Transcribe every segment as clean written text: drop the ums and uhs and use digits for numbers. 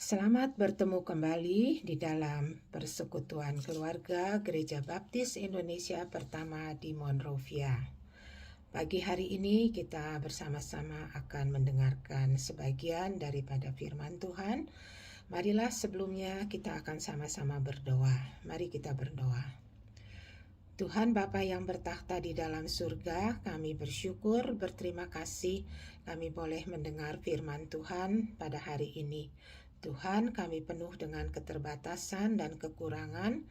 Selamat bertemu kembali di dalam persekutuan keluarga Gereja Baptis Indonesia Pertama di Monrovia. Pagi hari ini kita bersama-sama akan mendengarkan sebagian daripada firman Tuhan. Marilah sebelumnya kita akan sama-sama berdoa. Mari kita berdoa. Tuhan Bapa yang bertakhta di dalam surga, kami bersyukur, berterima kasih kami boleh mendengar firman Tuhan pada hari ini. Tuhan, kami penuh dengan keterbatasan dan kekurangan.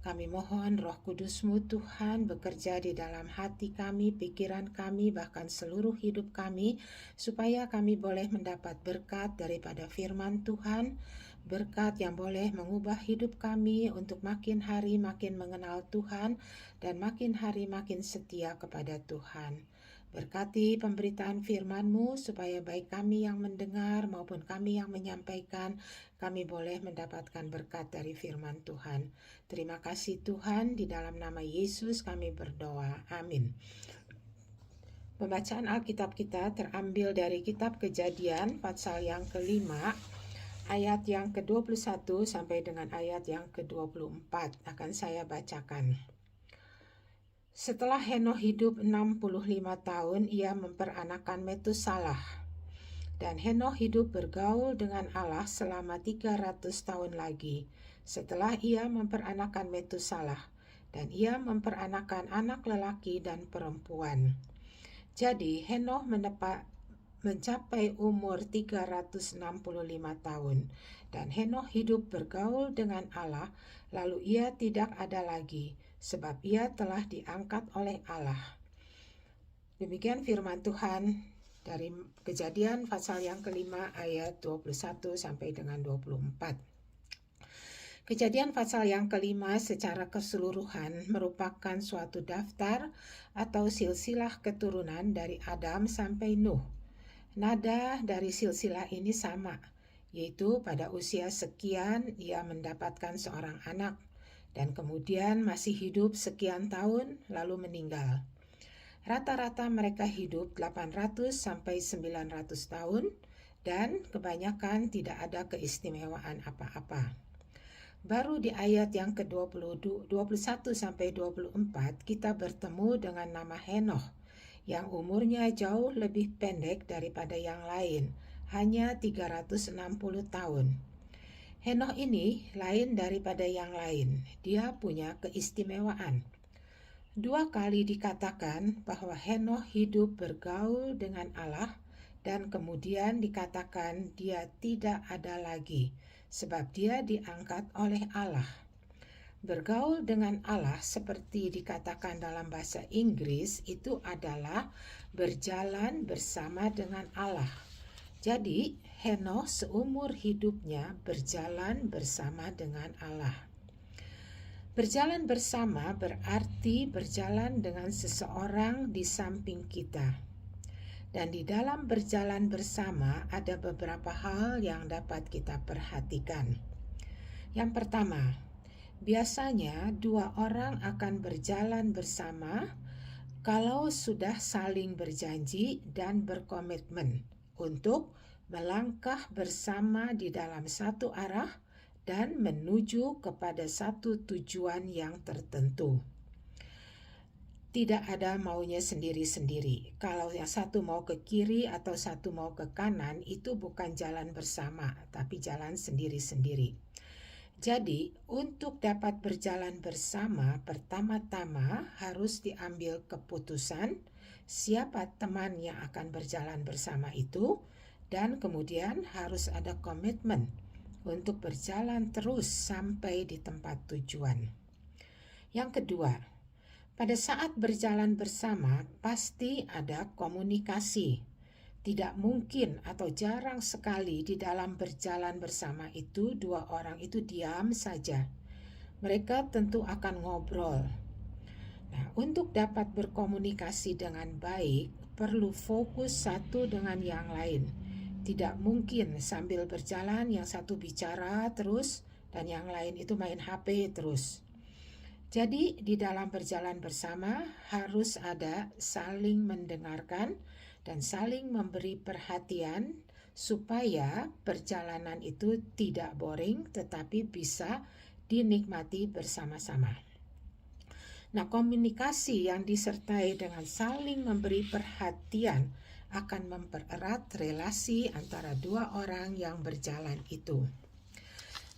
Kami mohon Roh Kudus-Mu Tuhan bekerja di dalam hati kami, pikiran kami, bahkan seluruh hidup kami, supaya kami boleh mendapat berkat daripada firman Tuhan, berkat yang boleh mengubah hidup kami untuk makin hari makin mengenal Tuhan dan makin hari makin setia kepada Tuhan. Berkati pemberitaan firman-Mu supaya baik kami yang mendengar maupun kami yang menyampaikan, kami boleh mendapatkan berkat dari firman Tuhan. Terima kasih Tuhan, di dalam nama Yesus kami berdoa. Amin. Pembacaan Alkitab kita terambil dari kitab Kejadian pasal yang kelima, ayat yang ke-21 sampai dengan ayat yang ke-24. Akan saya bacakan. Setelah Henokh hidup 65 tahun, ia memperanakan Metusalah. Dan Henokh hidup bergaul dengan Allah selama 300 tahun lagi. Setelah ia memperanakan Metusalah, dan ia memperanakan anak lelaki dan perempuan. Jadi Henokh mencapai umur 365 tahun. Dan Henokh hidup bergaul dengan Allah, lalu ia tidak ada lagi, sebab ia telah diangkat oleh Allah. Demikian firman Tuhan dari Kejadian pasal yang kelima ayat 21 sampai dengan 24. Kejadian pasal yang kelima secara keseluruhan merupakan suatu daftar atau silsilah keturunan dari Adam sampai Nuh. Nada dari silsilah ini sama, yaitu pada usia sekian ia mendapatkan seorang anak, dan kemudian masih hidup sekian tahun lalu meninggal. Rata-rata mereka hidup 800 sampai 900 tahun dan kebanyakan tidak ada keistimewaan apa-apa. Baru di ayat yang ke-21 sampai 24 kita bertemu dengan nama Henokh yang umurnya jauh lebih pendek daripada yang lain, hanya 360 tahun. Henokh ini lain daripada yang lain, dia punya keistimewaan. 2 kali dikatakan bahwa Henokh hidup bergaul dengan Allah, dan kemudian dikatakan dia tidak ada lagi, sebab dia diangkat oleh Allah. Bergaul dengan Allah seperti dikatakan dalam bahasa Inggris itu adalah berjalan bersama dengan Allah. Jadi Henokh seumur hidupnya berjalan bersama dengan Allah. Berjalan bersama berarti berjalan dengan seseorang di samping kita. Dan di dalam berjalan bersama ada beberapa hal yang dapat kita perhatikan. Yang pertama, biasanya 2 orang akan berjalan bersama kalau sudah saling berjanji dan berkomitmen untuk melangkah bersama di dalam satu arah dan menuju kepada satu tujuan yang tertentu. Tidak ada maunya sendiri-sendiri. Kalau yang satu mau ke kiri atau satu mau ke kanan, itu bukan jalan bersama, tapi jalan sendiri-sendiri. Jadi, untuk dapat berjalan bersama, pertama-tama harus diambil keputusan siapa teman yang akan berjalan bersama itu, dan kemudian harus ada komitmen untuk berjalan terus sampai di tempat tujuan. Yang kedua, pada saat berjalan bersama pasti ada komunikasi. Tidak mungkin atau jarang sekali di dalam berjalan bersama itu 2 orang itu diam saja. Mereka tentu akan ngobrol. Nah, untuk dapat berkomunikasi dengan baik perlu fokus satu dengan yang lain. Tidak mungkin sambil berjalan yang satu bicara terus dan yang lain itu main HP terus. Jadi di dalam berjalan bersama harus ada saling mendengarkan dan saling memberi perhatian supaya perjalanan itu tidak boring tetapi bisa dinikmati bersama-sama. Nah, komunikasi yang disertai dengan saling memberi perhatian akan mempererat relasi antara dua orang yang berjalan itu.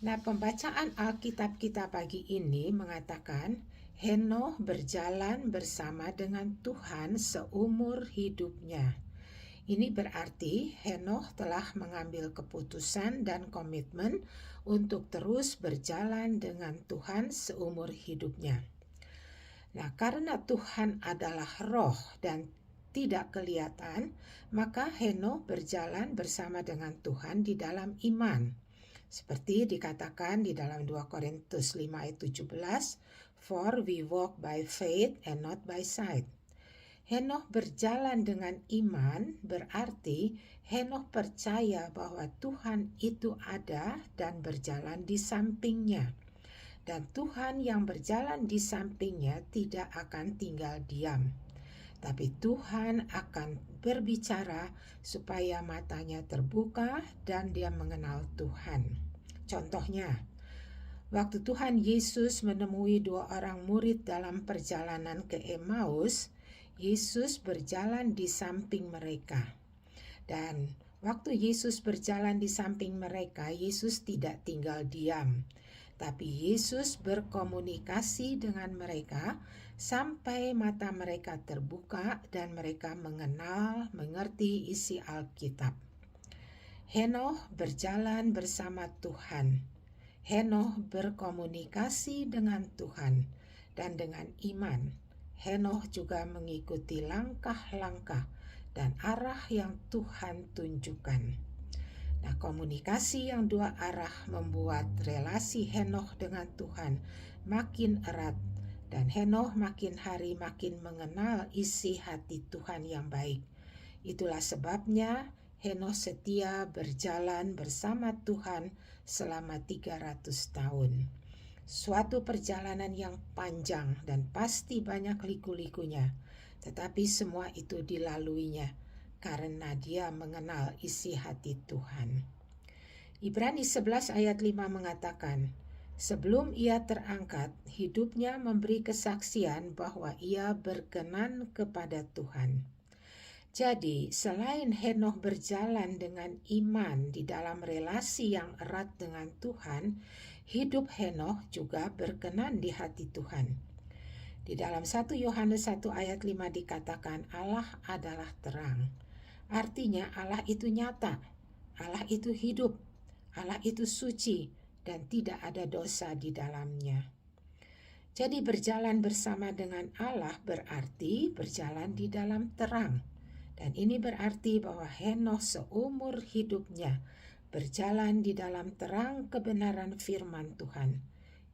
Nah, pembacaan Alkitab kita pagi ini mengatakan Henokh berjalan bersama dengan Tuhan seumur hidupnya. Ini berarti Henokh telah mengambil keputusan dan komitmen untuk terus berjalan dengan Tuhan seumur hidupnya. Nah, karena Tuhan adalah roh dan tidak kelihatan, maka Henokh berjalan bersama dengan Tuhan di dalam iman. Seperti dikatakan di dalam 2 Korintus 5 ayat 17, "For we walk by faith and not by sight." Henokh berjalan dengan iman berarti Henokh percaya bahwa Tuhan itu ada dan berjalan di sampingnya. Dan Tuhan yang berjalan di sampingnya tidak akan tinggal diam. Tapi Tuhan akan berbicara supaya matanya terbuka dan dia mengenal Tuhan. Contohnya, waktu Tuhan Yesus menemui dua orang murid dalam perjalanan ke Emmaus, Yesus berjalan di samping mereka. Dan waktu Yesus berjalan di samping mereka, Yesus tidak tinggal diam. Tapi Yesus berkomunikasi dengan mereka sampai mata mereka terbuka dan mereka mengerti isi Alkitab. Henokh berjalan bersama Tuhan. Henokh berkomunikasi dengan Tuhan dan dengan iman. Henokh juga mengikuti langkah-langkah dan arah yang Tuhan tunjukkan. Nah, komunikasi yang dua arah membuat relasi Henokh dengan Tuhan makin erat dan Henokh makin hari makin mengenal isi hati Tuhan yang baik. Itulah sebabnya Henokh setia berjalan bersama Tuhan selama 300 tahun. Suatu perjalanan yang panjang dan pasti banyak liku-likunya, tetapi semua itu dilaluinya karena dia mengenal isi hati Tuhan. Ibrani 11 ayat 5 mengatakan, sebelum ia terangkat, hidupnya memberi kesaksian bahwa ia berkenan kepada Tuhan. Jadi, selain Henokh berjalan dengan iman di dalam relasi yang erat dengan Tuhan, hidup Henokh juga berkenan di hati Tuhan. Di dalam 1 Yohanes 1 ayat 5 dikatakan Allah adalah terang. Artinya Allah itu nyata, Allah itu hidup, Allah itu suci dan tidak ada dosa di dalamnya. Jadi berjalan bersama dengan Allah berarti berjalan di dalam terang. Dan ini berarti bahwa Henokh seumur hidupnya berjalan di dalam terang kebenaran firman Tuhan.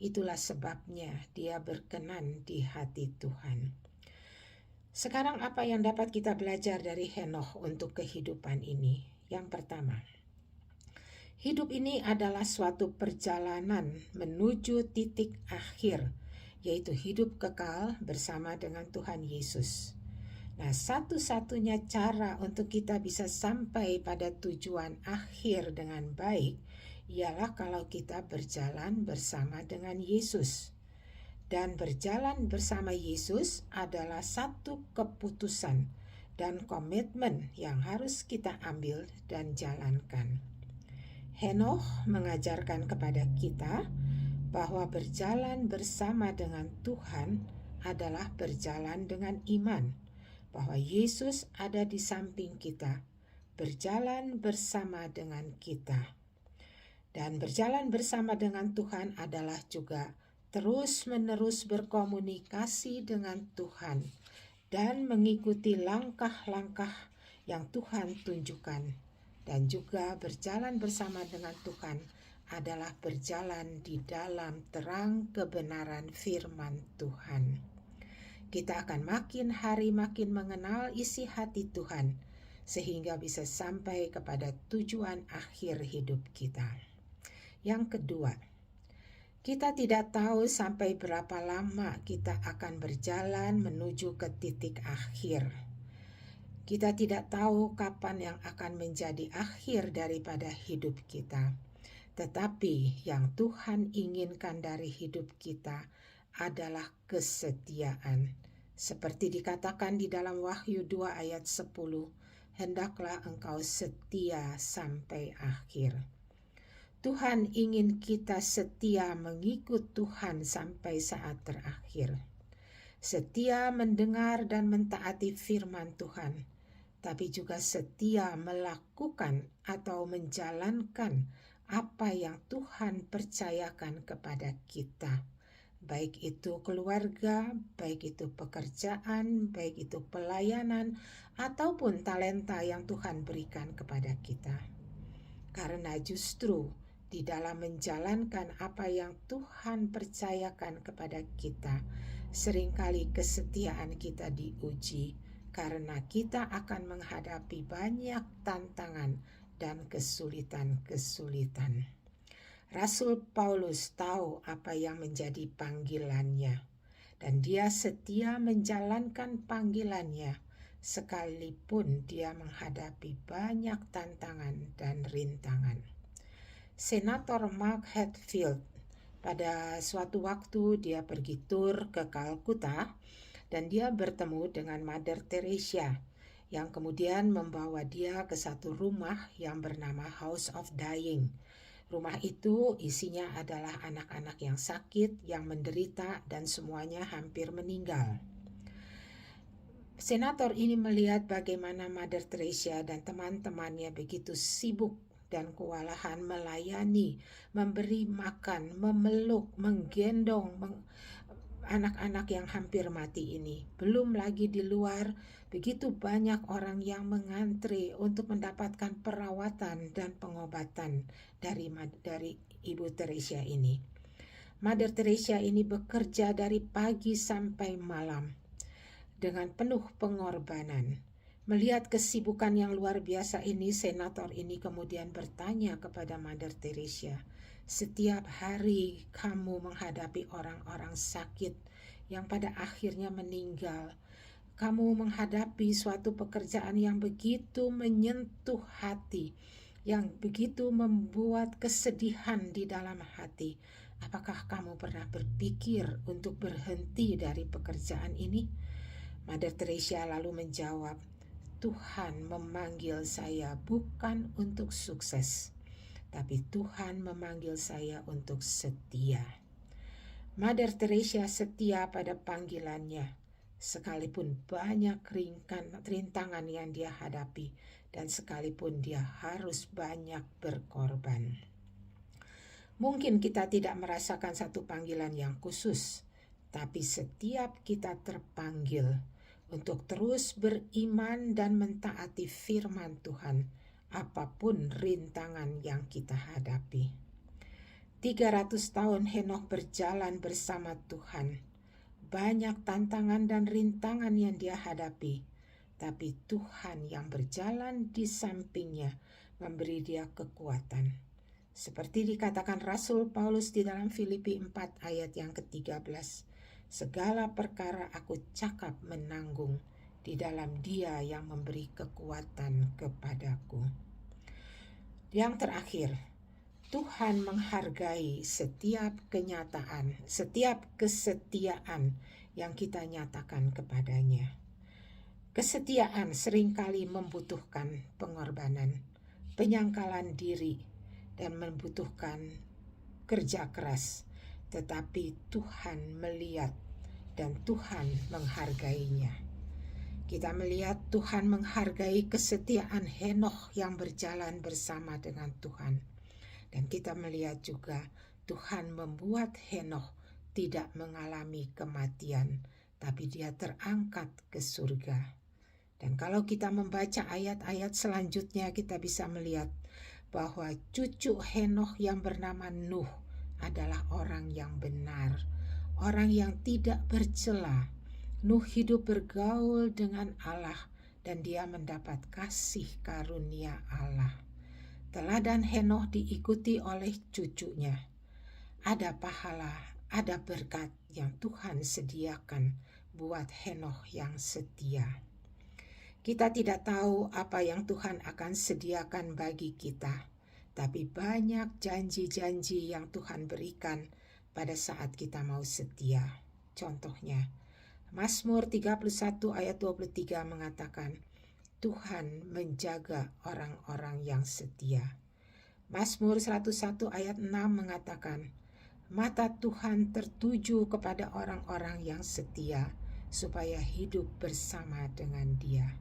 Itulah sebabnya dia berkenan di hati Tuhan. Sekarang apa yang dapat kita belajar dari Henokh untuk kehidupan ini? Yang pertama, hidup ini adalah suatu perjalanan menuju titik akhir, yaitu hidup kekal bersama dengan Tuhan Yesus. Nah, satu-satunya cara untuk kita bisa sampai pada tujuan akhir dengan baik ialah kalau kita berjalan bersama dengan Yesus. Dan berjalan bersama Yesus adalah satu keputusan dan komitmen yang harus kita ambil dan jalankan. Henokh mengajarkan kepada kita bahwa berjalan bersama dengan Tuhan adalah berjalan dengan iman, bahwa Yesus ada di samping kita, berjalan bersama dengan kita. Dan berjalan bersama dengan Tuhan adalah juga terus-menerus berkomunikasi dengan Tuhan dan mengikuti langkah-langkah yang Tuhan tunjukkan. Dan juga berjalan bersama dengan Tuhan adalah berjalan di dalam terang kebenaran firman Tuhan. Kita akan makin hari makin mengenal isi hati Tuhan sehingga bisa sampai kepada tujuan akhir hidup kita. Yang kedua, kita tidak tahu sampai berapa lama kita akan berjalan menuju ke titik akhir. Kita tidak tahu kapan yang akan menjadi akhir daripada hidup kita. Tetapi yang Tuhan inginkan dari hidup kita adalah kesetiaan. Seperti dikatakan di dalam Wahyu 2 ayat 10, hendaklah engkau setia sampai akhir. Tuhan ingin kita setia mengikut Tuhan sampai saat terakhir. Setia mendengar dan mentaati firman Tuhan, tapi juga setia melakukan atau menjalankan apa yang Tuhan percayakan kepada kita. Baik itu keluarga, baik itu pekerjaan, baik itu pelayanan, ataupun talenta yang Tuhan berikan kepada kita. Karena justru di dalam menjalankan apa yang Tuhan percayakan kepada kita, seringkali kesetiaan kita diuji, karena kita akan menghadapi banyak tantangan dan kesulitan-kesulitan. Rasul Paulus tahu apa yang menjadi panggilannya, dan dia setia menjalankan panggilannya sekalipun dia menghadapi banyak tantangan dan rintangan. Senator Mark Hatfield, pada suatu waktu dia pergi tur ke Kalkuta dan dia bertemu dengan Mother Teresa yang kemudian membawa dia ke satu rumah yang bernama House of Dying. Rumah itu isinya adalah anak-anak yang sakit, yang menderita, dan semuanya hampir meninggal. Senator ini melihat bagaimana Mother Teresa dan teman-temannya begitu sibuk dan kewalahan melayani, memberi makan, memeluk, menggendong anak-anak yang hampir mati ini. Belum lagi di luar, begitu banyak orang yang mengantre untuk mendapatkan perawatan dan pengobatan dari Ibu Teresa ini. Mother Teresa ini bekerja dari pagi sampai malam dengan penuh pengorbanan. Melihat kesibukan yang luar biasa ini, senator ini kemudian bertanya kepada Mother Teresa, setiap hari kamu menghadapi orang-orang sakit yang pada akhirnya meninggal. Kamu menghadapi suatu pekerjaan yang begitu menyentuh hati, yang begitu membuat kesedihan di dalam hati. Apakah kamu pernah berpikir untuk berhenti dari pekerjaan ini? Mother Teresa lalu menjawab, Tuhan memanggil saya bukan untuk sukses, tapi Tuhan memanggil saya untuk setia. Mother Teresa setia pada panggilannya, sekalipun banyak rintangan yang dia hadapi, dan sekalipun dia harus banyak berkorban. Mungkin kita tidak merasakan satu panggilan yang khusus, tapi setiap kita terpanggil untuk terus beriman dan mentaati firman Tuhan, apapun rintangan yang kita hadapi. 300 tahun Henokh berjalan bersama Tuhan. Banyak tantangan dan rintangan yang dia hadapi, tapi Tuhan yang berjalan di sampingnya memberi dia kekuatan. Seperti dikatakan Rasul Paulus di dalam Filipi 4 ayat yang ke-13, segala perkara aku cakap menanggung di dalam Dia yang memberi kekuatan kepadaku. Yang terakhir, Tuhan menghargai setiap kenyataan, setiap kesetiaan yang kita nyatakan kepadanya. Kesetiaan seringkali membutuhkan pengorbanan, penyangkalan diri, dan membutuhkan kerja keras. Tetapi Tuhan melihat dan Tuhan menghargainya. Kita melihat Tuhan menghargai kesetiaan Henokh yang berjalan bersama dengan Tuhan. Dan kita melihat juga Tuhan membuat Henokh tidak mengalami kematian, tapi dia terangkat ke surga. Dan kalau kita membaca ayat-ayat selanjutnya, kita bisa melihat bahwa cucu Henokh yang bernama Nuh adalah orang yang benar, orang yang tidak bercela. Nuh hidup bergaul dengan Allah dan dia mendapat kasih karunia Allah. Teladan Henokh diikuti oleh cucunya. Ada pahala, ada berkat yang Tuhan sediakan buat Henokh yang setia. Kita tidak tahu apa yang Tuhan akan sediakan bagi kita, tapi banyak janji-janji yang Tuhan berikan pada saat kita mau setia. Contohnya, Mazmur 31 ayat 23 mengatakan, Tuhan menjaga orang-orang yang setia. Mazmur 101 ayat 6 mengatakan, mata Tuhan tertuju kepada orang-orang yang setia, supaya hidup bersama dengan Dia.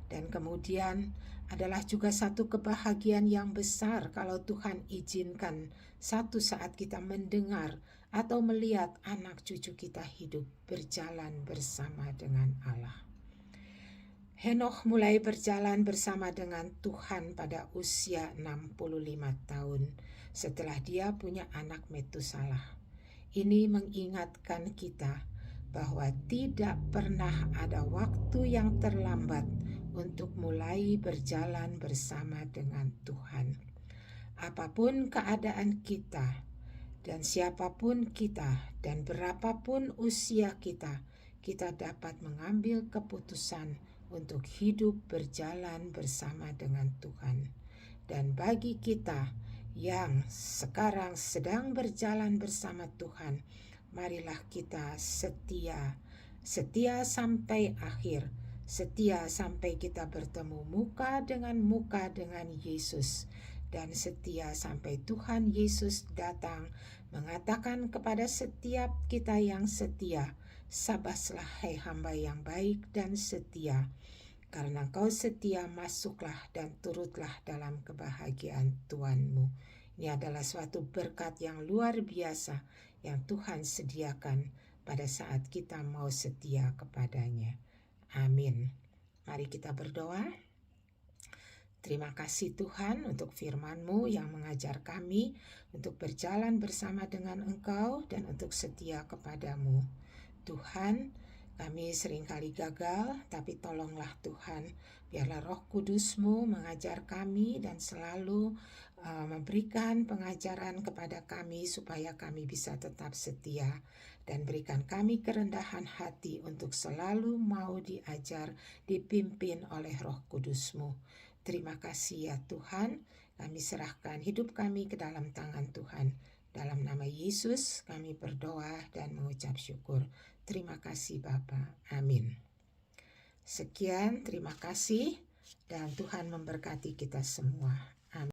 Dan kemudian adalah juga satu kebahagiaan yang besar kalau Tuhan izinkan satu saat kita mendengar atau melihat anak cucu kita hidup berjalan bersama dengan Allah. Henokh mulai berjalan bersama dengan Tuhan pada usia 65 tahun setelah dia punya anak Metusalah. Ini mengingatkan kita bahwa tidak pernah ada waktu yang terlambat untuk mulai berjalan bersama dengan Tuhan. Apapun keadaan kita dan siapapun kita dan berapapun usia kita, kita dapat mengambil keputusan untuk hidup berjalan bersama dengan Tuhan. Dan bagi kita yang sekarang sedang berjalan bersama Tuhan, marilah kita setia sampai akhir, setia sampai kita bertemu muka dengan Yesus, dan setia sampai Tuhan Yesus datang mengatakan kepada setiap kita yang setia, sabaslah hai hamba yang baik dan setia. Karena kau setia, masuklah dan turutlah dalam kebahagiaan Tuhanmu. Ini adalah suatu berkat yang luar biasa yang Tuhan sediakan pada saat kita mau setia kepadanya. Amin. Mari kita berdoa. Terima kasih Tuhan untuk firman-Mu yang mengajar kami untuk berjalan bersama dengan Engkau dan untuk setia kepadamu. Tuhan, kami seringkali gagal, tapi tolonglah Tuhan, biarlah Roh Kudus-Mu mengajar kami dan selalu memberikan pengajaran kepada kami supaya kami bisa tetap setia, dan berikan kami kerendahan hati untuk selalu mau diajar, dipimpin oleh Roh Kudus-Mu. Terima kasih ya Tuhan, kami serahkan hidup kami ke dalam tangan Tuhan. Dalam nama Yesus kami berdoa dan mengucap syukur. Terima kasih Bapa. Amin. Sekian, terima kasih dan Tuhan memberkati kita semua.